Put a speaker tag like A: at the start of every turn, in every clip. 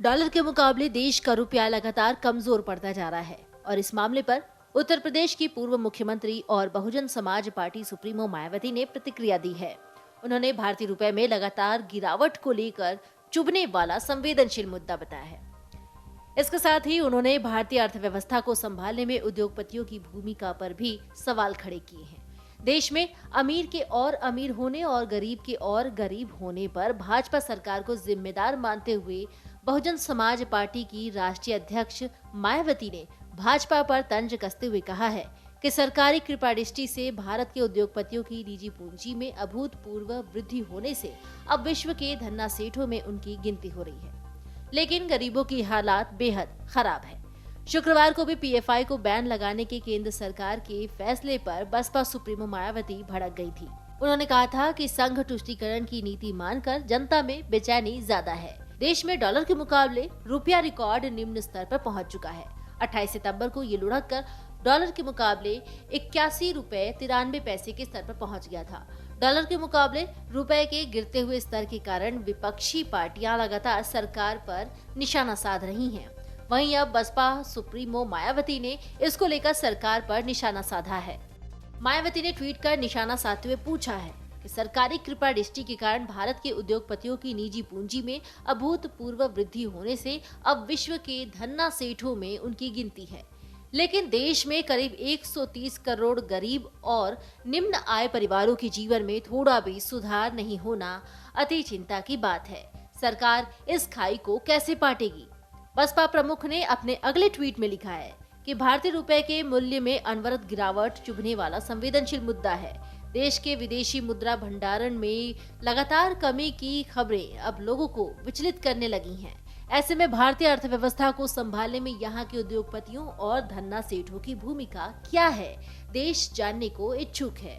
A: Dollar के मुकाबले देश का रुपया लगातार कमजोर पड़ता जा रहा है और इस मामले पर उत्तर प्रदेश की पूर्व मुख्यमंत्री और बहुजन समाज पार्टी सुप्रीमो मायावती ने प्रतिक्रिया दी है। उन्होंने भारतीय रुपए में लगातार गिरावट को लेकर चुभने वाला संवेदनशील मुद्दा बताया है। इसके साथ ही उन्होंने भारतीय अर्थव्यवस्था को संभालने में उद्योगपतियों की भूमिका पर भी सवाल खड़े किए हैं। देश में अमीर के और अमीर होने और गरीब के और गरीब होने पर भाजपा सरकार को जिम्मेदार मानते हुए बहुजन समाज पार्टी की राष्ट्रीय अध्यक्ष मायावती ने भाजपा पर तंज कसते हुए कहा है कि सरकारी कृपा दृष्टि से भारत के उद्योगपतियों की निजी पूंजी में अभूतपूर्व वृद्धि होने से अब विश्व के धन्ना सेठों में उनकी गिनती हो रही है, लेकिन गरीबों की हालात बेहद खराब है। शुक्रवार को भी पीएफआई को बैन लगाने के केंद्र सरकार के फैसले पर बसपा सुप्रीमो मायावती भड़क गई थी। उन्होंने कहा था कि संघ तुष्टीकरण की नीति मानकर जनता में बेचैनी ज्यादा है। देश में डॉलर के मुकाबले रुपया रिकॉर्ड निम्न स्तर पर पहुंच चुका है। 28 सितंबर को ये लुढ़क कर डॉलर के मुकाबले 81 रुपए 93 पैसे के स्तर पर पहुंच गया था। डॉलर के मुकाबले रुपए के गिरते हुए स्तर के कारण विपक्षी पार्टियां लगातार सरकार पर निशाना साध रही हैं। वहीं अब बसपा सुप्रीमो मायावती ने इसको लेकर सरकार पर निशाना साधा है। मायावती ने ट्वीट कर निशाना साधते हुए पूछा है कि सरकारी कृपा दृष्टि के कारण भारत के उद्योगपतियों की निजी पूंजी में अभूतपूर्व वृद्धि होने से अब विश्व के धन्ना सेठों में उनकी गिनती है, लेकिन देश में करीब 130 करोड़ गरीब और निम्न आय परिवारों के जीवन में थोड़ा भी सुधार नहीं होना अति चिंता की बात है। सरकार इस खाई को कैसे पाटेगी? बसपा प्रमुख ने अपने अगले ट्वीट में लिखा है कि भारतीय रुपए के मूल्य में अनवरत गिरावट चुभने वाला संवेदनशील मुद्दा है। देश के विदेशी मुद्रा भंडारण में लगातार कमी की खबरें अब लोगों को विचलित करने लगी हैं। ऐसे में भारतीय अर्थव्यवस्था को संभालने में यहाँ के उद्योगपतियों और धन्ना सेठों की भूमिका क्या है, देश जानने को इच्छुक है।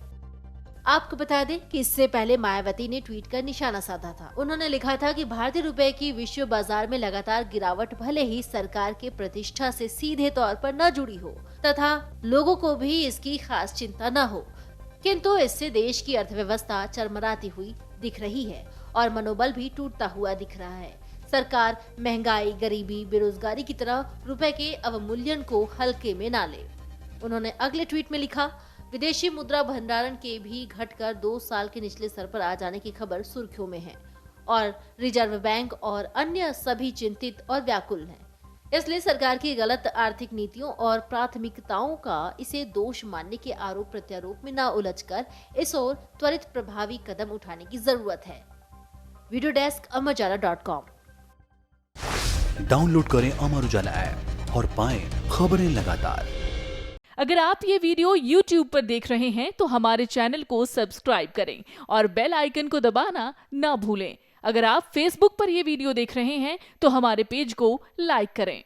A: आपको बता दें कि इससे पहले मायावती ने ट्वीट कर निशाना साधा था। उन्होंने लिखा था कि भारतीय रुपए की विश्व बाजार में लगातार गिरावट भले ही सरकार के प्रतिष्ठा से सीधे तौर पर न जुड़ी हो तथा लोगों को भी इसकी खास चिंता न हो, किंतु इससे देश की अर्थव्यवस्था चरमराती हुई दिख रही है और मनोबल भी टूटता हुआ दिख रहा है। सरकार महंगाई, गरीबी, बेरोजगारी की तरह रुपए के अवमूल्यन को हल्के में ना ले। उन्होंने अगले ट्वीट में लिखा, विदेशी मुद्रा भंडारण के भी घटकर 2 साल के निचले स्तर पर आ जाने की खबर सुर्खियों में है और रिजर्व बैंक और अन्य सभी चिंतित और व्याकुल हैं। इसलिए सरकार की गलत आर्थिक नीतियों और प्राथमिकताओं का इसे दोष मानने के आरोप प्रत्यारोप में न उलझकर इस ओर त्वरित प्रभावी कदम उठाने की जरूरत है। Video desk amarujala.com।
B: डाउनलोड करें अमर उजाला ऐप और पाएं खबरें लगातार।
C: अगर आप ये वीडियो YouTube पर देख रहे हैं तो हमारे चैनल को सब्सक्राइब करें और बेल आइकन को दबाना ना भूलें। अगर आप Facebook पर ये वीडियो देख रहे हैं तो हमारे पेज को लाइक करें।